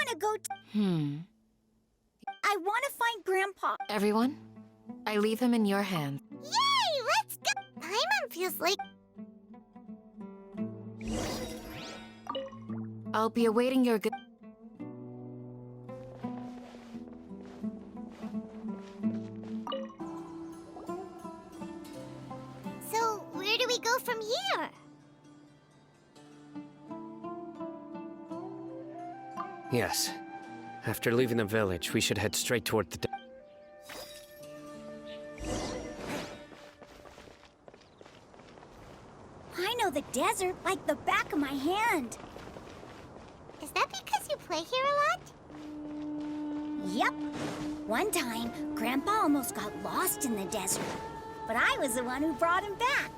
want to go I want to find Grandpa. Everyone, I leave him in your hands. Yay! Let's go! Paimon feels like... I'll be awaiting your good... So, where do we go from here? Yes. After leaving the village, we should head straight toward the... I know the desert like the back of my hand. Is that because you play here a lot? Yep. One time, Grandpa almost got lost in the desert, but I was the one who brought him back.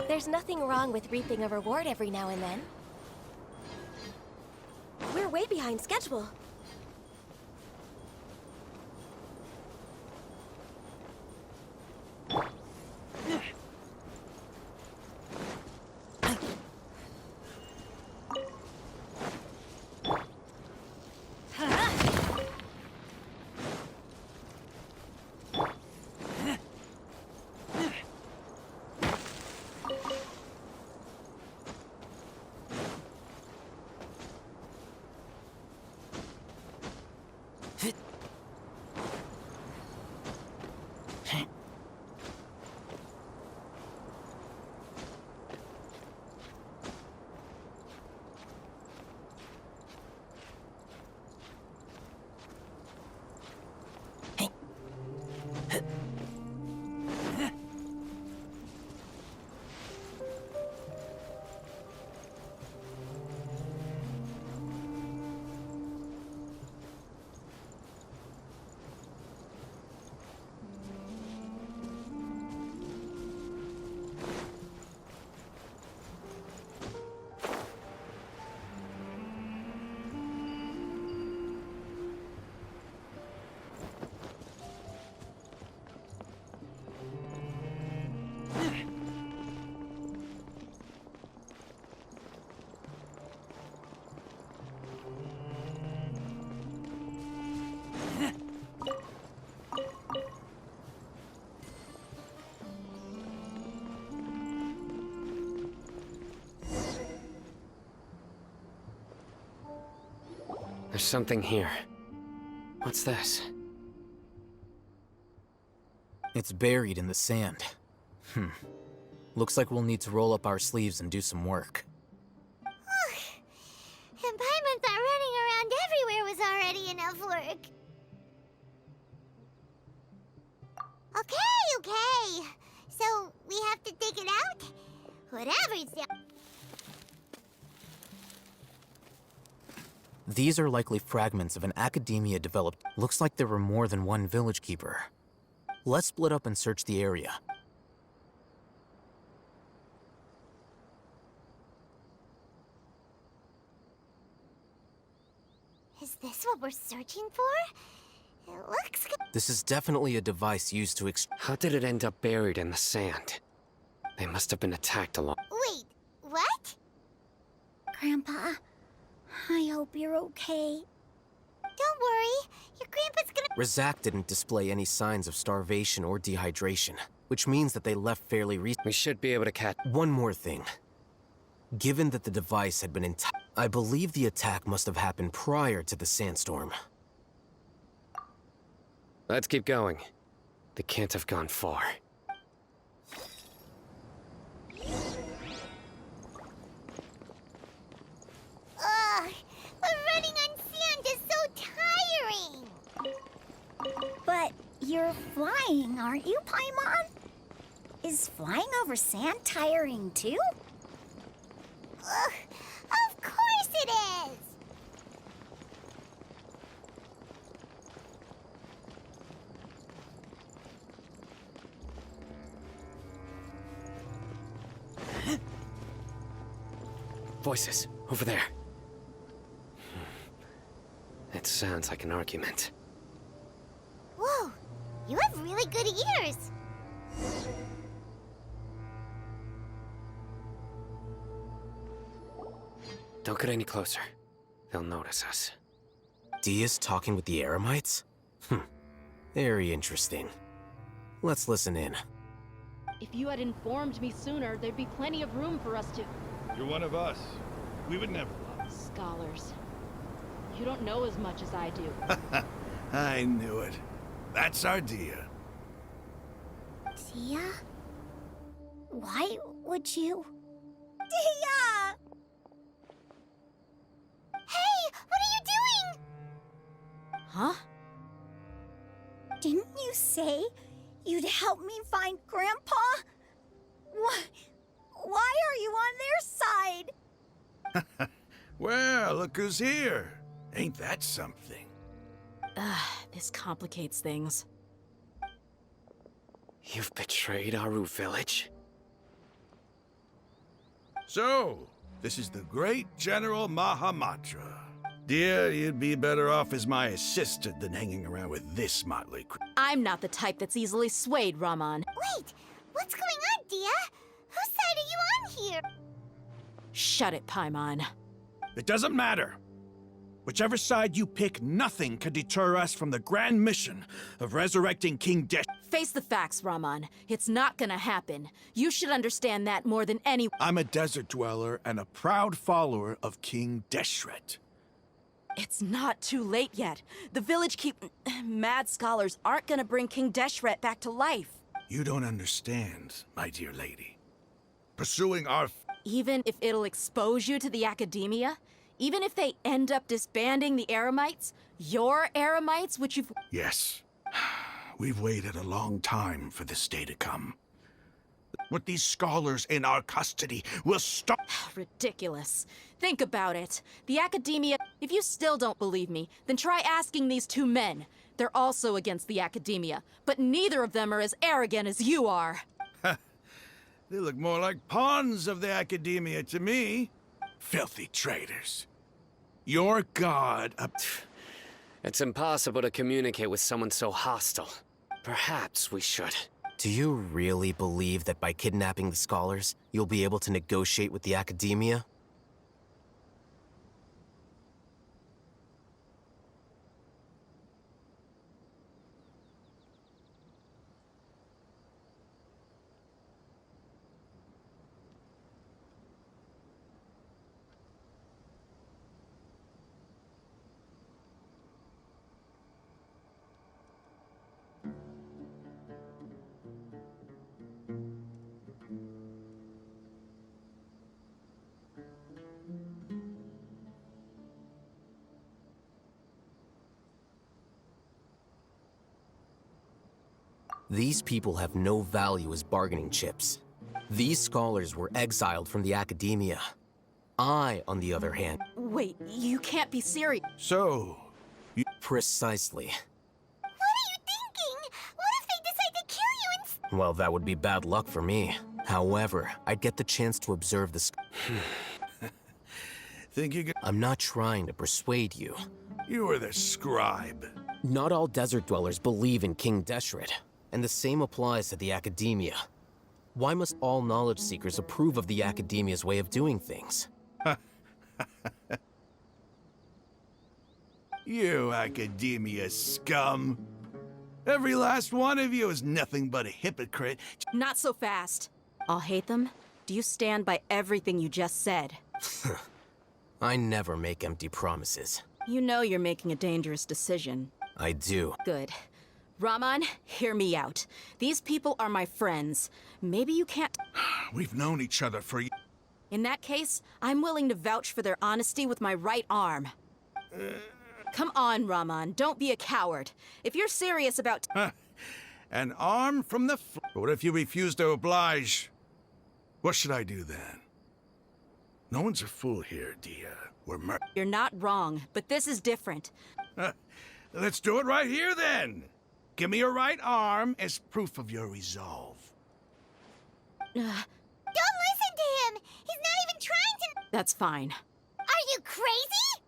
There's nothing wrong with reaping a reward every now and then. We're way behind schedule. There's something here. What's this? It's buried in the sand. Looks like we'll need to roll up our sleeves and do some work. And Paimon thought running around everywhere was already enough work. Okay, you Okay. So, we have to dig it out? Whatever's down. These are likely fragments of an academia developed. Looks like there were more than one village keeper. Let's split up and search the area. Is this what we're searching for? It looks good. This is definitely a device used to How did it end up buried in the sand? They must have been attacked along. Wait, what? Grandpa, I hope you're okay. Don't worry. Your grandpa's gonna. Razak didn't display any signs of starvation or dehydration, which means that they left fairly recently. We should be able to catch. One more thing. Given that the device had been intact, I believe the attack must have happened prior to the sandstorm. Let's keep going. They can't have gone far. Ugh, but running on sand is so tiring. But you're flying, aren't you, Paimon? Is flying over sand tiring too? Ugh, of course it is. Voices, over there. It sounds like an argument. Whoa, you have really good ears. Don't get any closer. They'll notice us. Dia's talking with the Eremites? Very interesting. Let's listen in. If you had informed me sooner, there'd be plenty of room for us to... You're one of us. We would never lie. Scholars. You don't know as much as I do. I knew it. That's our Dia. Dia? Why would you? Dia! Hey, what are you doing? Huh? Didn't you say you'd help me find Grandpa? Why are you on their side? Well, look who's here. Ain't that something? This complicates things. You've betrayed Aru village? So, this is the great General Mahamatra. Dear, you'd be better off as my assistant than hanging around with this motley crew. I'm not the type that's easily swayed, Raman. Wait, what's going on, Dia? Whose side are you on here? Shut it, Paimon. It doesn't matter. Whichever side you pick, nothing can deter us from the grand mission of resurrecting King Desh. Face the facts, Raman. It's not gonna happen. You should understand that more than any- I'm a desert dweller and a proud follower of King Deshret. It's not too late yet. The village mad scholars aren't gonna bring King Deshret back to life. You don't understand, my dear lady. Pursuing our... Even if it'll expose you to the academia? Even if they end up disbanding the Eremites? Your Eremites, which you've... Yes. We've waited a long time for this day to come. With these scholars in our custody, we'll stop... Ridiculous. Think about it. The academia... If you still don't believe me, then try asking these two men. They're also against the academia, but neither of them are as arrogant as you are. They look more like pawns of the academia to me. Filthy traitors. Your god... It's impossible to communicate with someone so hostile. Perhaps we should. Do you really believe that by kidnapping the scholars, you'll be able to negotiate with the academia? These people have no value as bargaining chips. These scholars were exiled from the academia. I, on the other hand... Wait, you can't be serious. So, Precisely. What are you thinking? What if they decide to kill you instead? Well, that would be bad luck for me. However, I'd get the chance to observe the think you could... I'm not trying to persuade you. You were the scribe. Not all desert dwellers believe in King Deshret, and the same applies to the academia. Why must all knowledge seekers approve of the academia's way of doing things? You academia scum. Every last one of you is nothing but a hypocrite. Not so fast. I'll hate them. Do you stand by everything you just said? I never make empty promises. You know you're making a dangerous decision. I do. Good. Raman, hear me out. These people are my friends. Maybe you can't... We've known each other for... In that case, I'm willing to vouch for their honesty with my right arm. Come on, Raman, don't be a coward. If you're serious about... An arm from the... What if you refuse to oblige? What should I do then? No one's a fool here, Dia. We're You're not wrong, but this is different. Let's do it right here, then. Give me your right arm as proof of your resolve. Don't listen to him! He's not even trying to... That's fine. Are you crazy?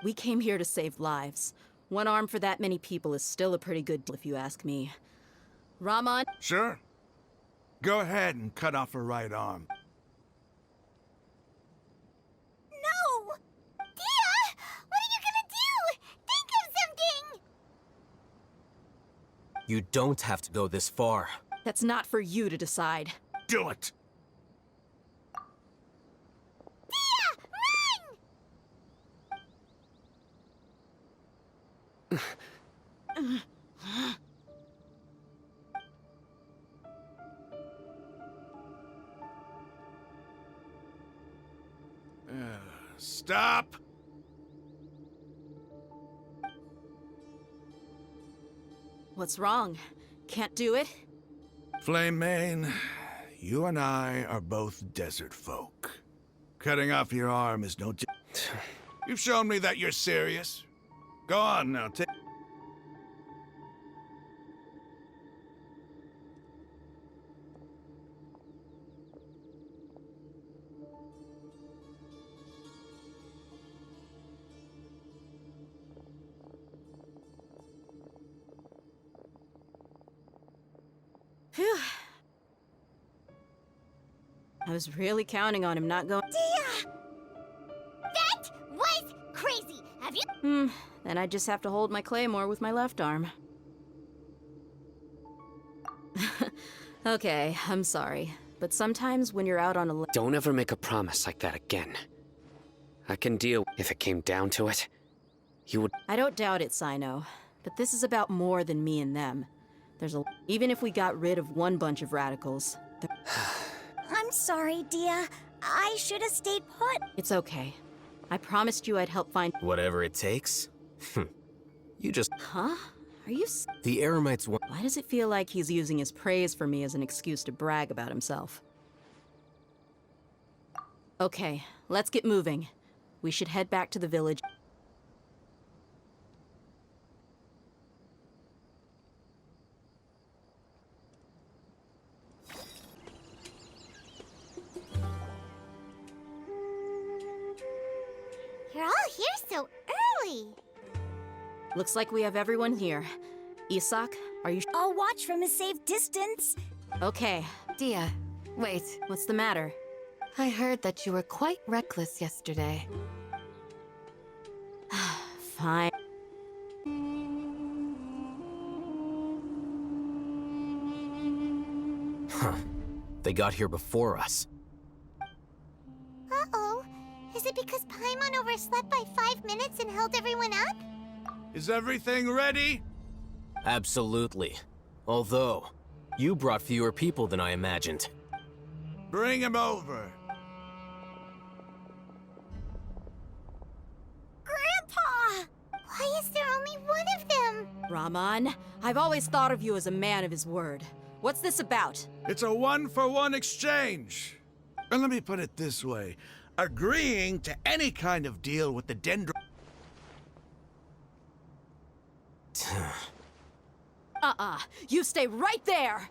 We came here to save lives. One arm for that many people is still a pretty good deal, if you ask me. Raman? Sure. Go ahead and cut off her right arm. No! Dia! What are you gonna do? Think of something! You don't have to go this far. That's not for you to decide. Do it! Dia! Run! Stop! What's wrong? Can't do it? Flame Mane, you and I are both desert folk. Cutting off your arm is no... You've shown me that you're serious. Go on now, take... Phew. I was really counting on him not going... Dia! That was crazy! Have you... Then I just have to hold my claymore with my left arm. Okay, I'm sorry. But sometimes when you're out on a... Don't ever make a promise like that again. I can deal if it came down to it. You would... I don't doubt it, Sino. But this is about more than me and them. There's a... Even if we got rid of one bunch of radicals... I'm sorry, Dia. I should have stayed put. It's okay. I promised you I'd help find... Whatever it takes? You just... Huh? Are you... The Eremites want... Why does it feel like he's using his praise for me as an excuse to brag about himself? Okay, let's get moving. We should head back to the village. You're all here so early. Looks like we have everyone here. Isak, are you... I'll watch from a safe distance. Okay, Dia, wait. what's the matter? I heard that you were quite reckless yesterday. Fine. They got here before us. Uh-oh. Is it because Paimon overslept by 5 minutes and held everyone up? Is everything ready? Absolutely. Although, you brought fewer people than I imagined. Bring him over. Grandpa! Why is there only one of them? Raman, I've always thought of you as a man of his word. What's this about? It's a one-for-one exchange. And let me put it this way. Agreeing to any kind of deal with the Dendro... You stay right there!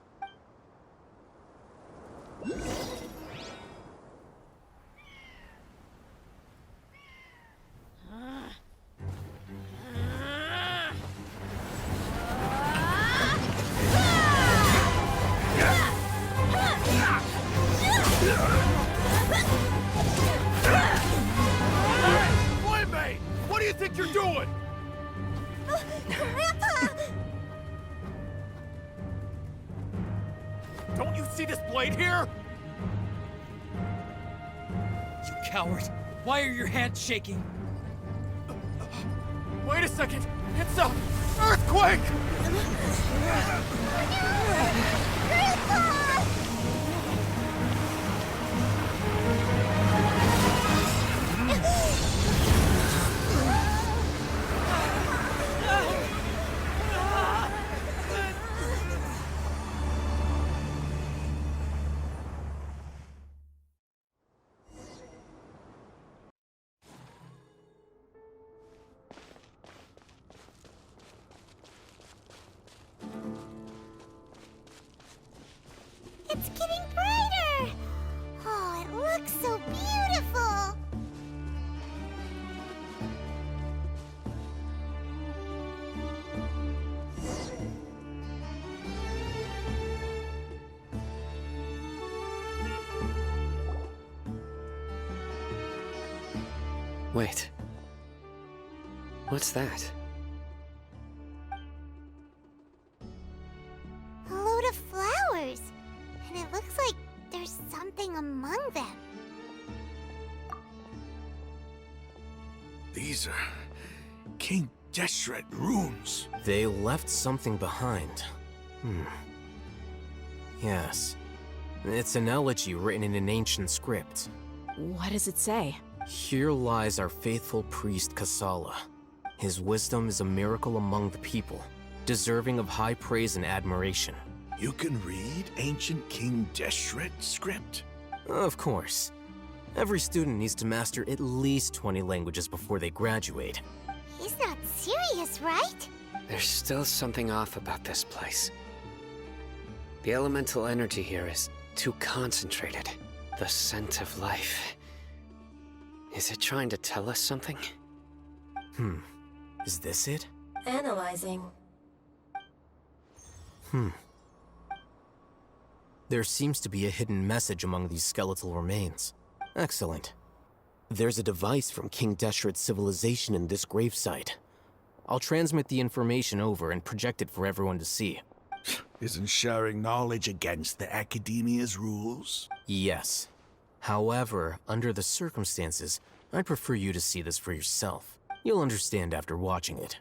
Playmate! What do you think you're doing? Grandpa! Don't you see this blade here? You coward! Why are your hands shaking? Wait a second! It's a earthquake! It's getting brighter! Oh, it looks so beautiful! Wait. What's that? A load of flowers. And it looks like there's something among them. These are... King Deshret runes. They left something behind. Yes. It's an elegy written in an ancient script. What does it say? Here lies our faithful priest Kasala. His wisdom is a miracle among the people, deserving of high praise and admiration. You can read ancient King Deshret script? Of course. Every student needs to master at least 20 languages before they graduate. He's not serious, right? There's still something off about this place. The elemental energy here is too concentrated. The scent of life. Is it trying to tell us something? Is this it? Analyzing. There seems to be a hidden message among these skeletal remains. Excellent. There's a device from King Deshret's civilization in this gravesite. I'll transmit the information over and project it for everyone to see. Isn't sharing knowledge against the Academia's rules? Yes. However, under the circumstances, I'd prefer you to see this for yourself. You'll understand after watching it.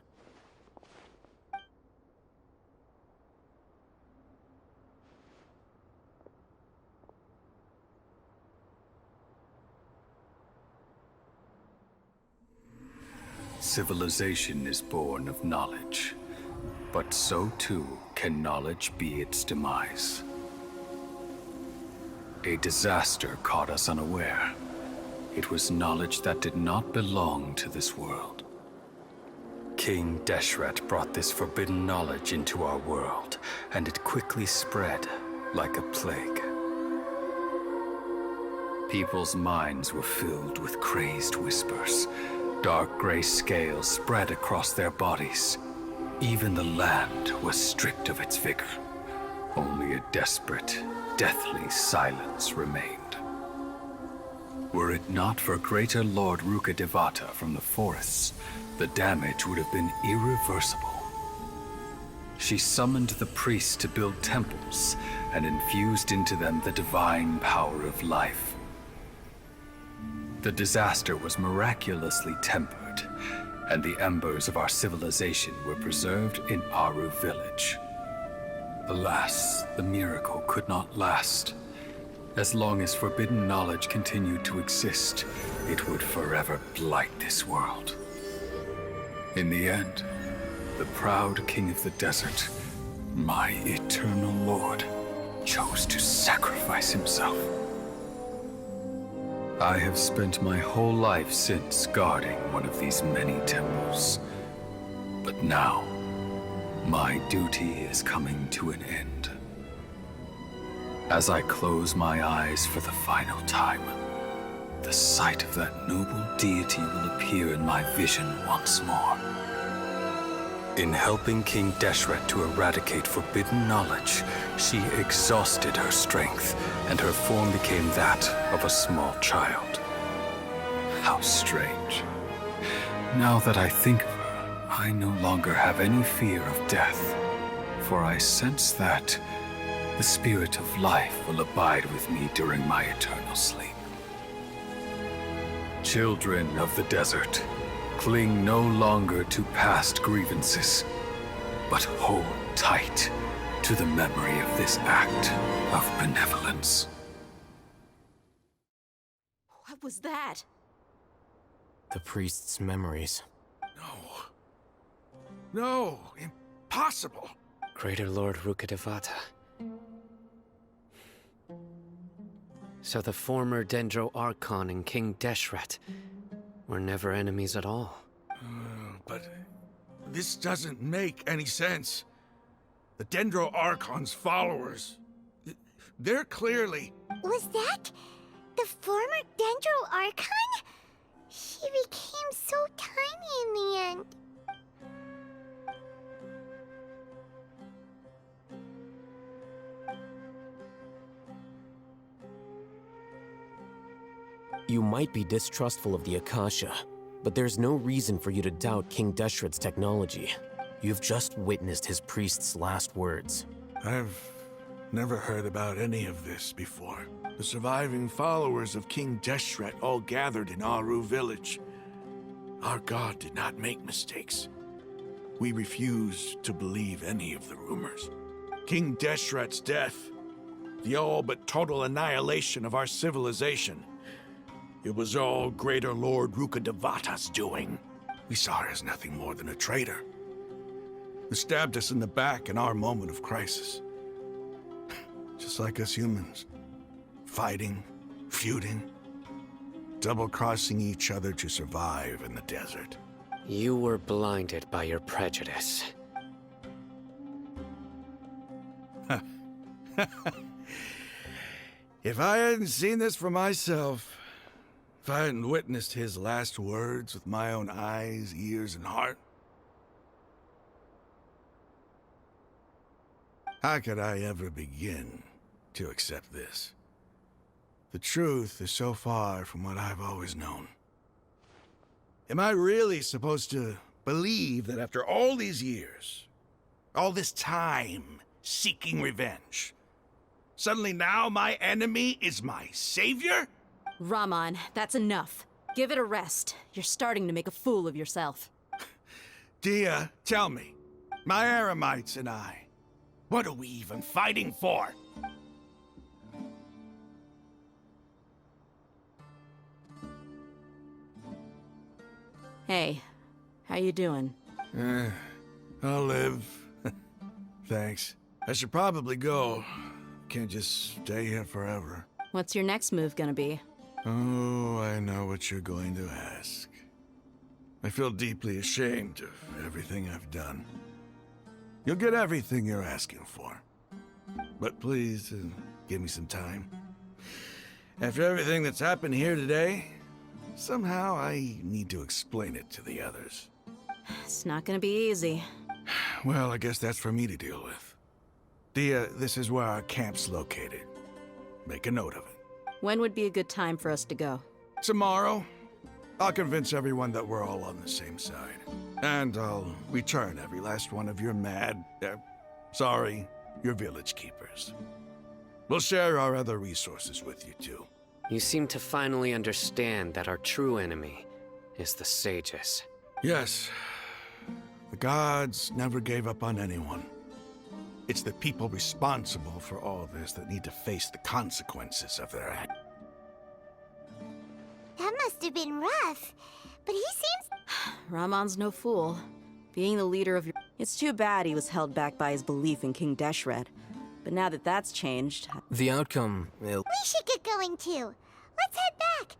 Civilization is born of knowledge, but so too can knowledge be its demise. A disaster caught us unaware. It was knowledge that did not belong to this world. King Deshret brought this forbidden knowledge into our world, and it quickly spread like a plague. People's minds were filled with crazed whispers. Dark gray scales spread across their bodies. Even the land was stripped of its vigor. Only a desperate, deathly silence remained. Were it not for greater Lord Ruka Devata from the forests, the damage would have been irreversible. She summoned the priests to build temples and infused into them the divine power of life. The disaster was miraculously tempered, and the embers of our civilization were preserved in Aru village. Alas, the miracle could not last. As long as forbidden knowledge continued to exist, it would forever blight this world. In the end, the proud king of the desert, my eternal lord, chose to sacrifice himself. I have spent my whole life since guarding one of these many temples. But now, my duty is coming to an end. As I close my eyes for the final time, the sight of that noble deity will appear in my vision once more. In helping King Deshret to eradicate forbidden knowledge, she exhausted her strength, and her form became that of a small child. How strange. Now that I think of her, I no longer have any fear of death, for I sense that the spirit of life will abide with me during my eternal sleep. Children of the desert, cling no longer to past grievances, but hold tight to the memory of this act of benevolence. What was that? The priest's memories. No, impossible. Greater Lord Rukkhadevata. So the former Dendro Archon and King Deshret were never enemies at all. But this doesn't make any sense. The Dendro Archon's followers, they're clearly... Was that the former Dendro Archon? She became so tiny in the end. You might be distrustful of the Akasha, but there's no reason for you to doubt King Deshret's technology. You've just witnessed his priest's last words. I've never heard about any of this before. The surviving followers of King Deshret all gathered in Aru village. Our god did not make mistakes. We refused to believe any of the rumors. King Deshret's death, the all but total annihilation of our civilization, it was all Greater Lord Rukkhadevata's doing. We saw her as nothing more than a traitor, who stabbed us in the back in our moment of crisis. Just like us humans. Fighting, feuding, double-crossing each other to survive in the desert. You were blinded by your prejudice. If I hadn't seen this for myself, if I hadn't witnessed his last words with my own eyes, ears, and heart, how could I ever begin to accept this? The truth is so far from what I've always known. Am I really supposed to believe that after all these years, all this time seeking revenge, suddenly now my enemy is my savior? Raman, that's enough. Give it a rest. You're starting to make a fool of yourself. Dia, tell me, my Eremites and I, what are we even fighting for? Hey, how you doing? I'll live. Thanks. I should probably go. Can't just stay here forever. What's your next move gonna be? Oh, I know what you're going to ask. I feel deeply ashamed of everything I've done. You'll get everything you're asking for. But please, give me some time. After everything that's happened here today, somehow I need to explain it to the others. It's not gonna be easy. Well, I guess that's for me to deal with. Dia, this is where our camp's located. Make a note of it. When would be a good time for us to go? Tomorrow, I'll convince everyone that we're all on the same side. And I'll return every last one of your your village keepers. We'll share our other resources with you too. You seem to finally understand that our true enemy is the sages. Yes. The gods never gave up on anyone. It's the people responsible for all this that need to face the consequences of their act. That must have been rough. But he seems... Ramon's no fool. Being the leader of your... It's too bad he was held back by his belief in King Deshret. But now that that's changed... The outcome, We should get going too. Let's head back.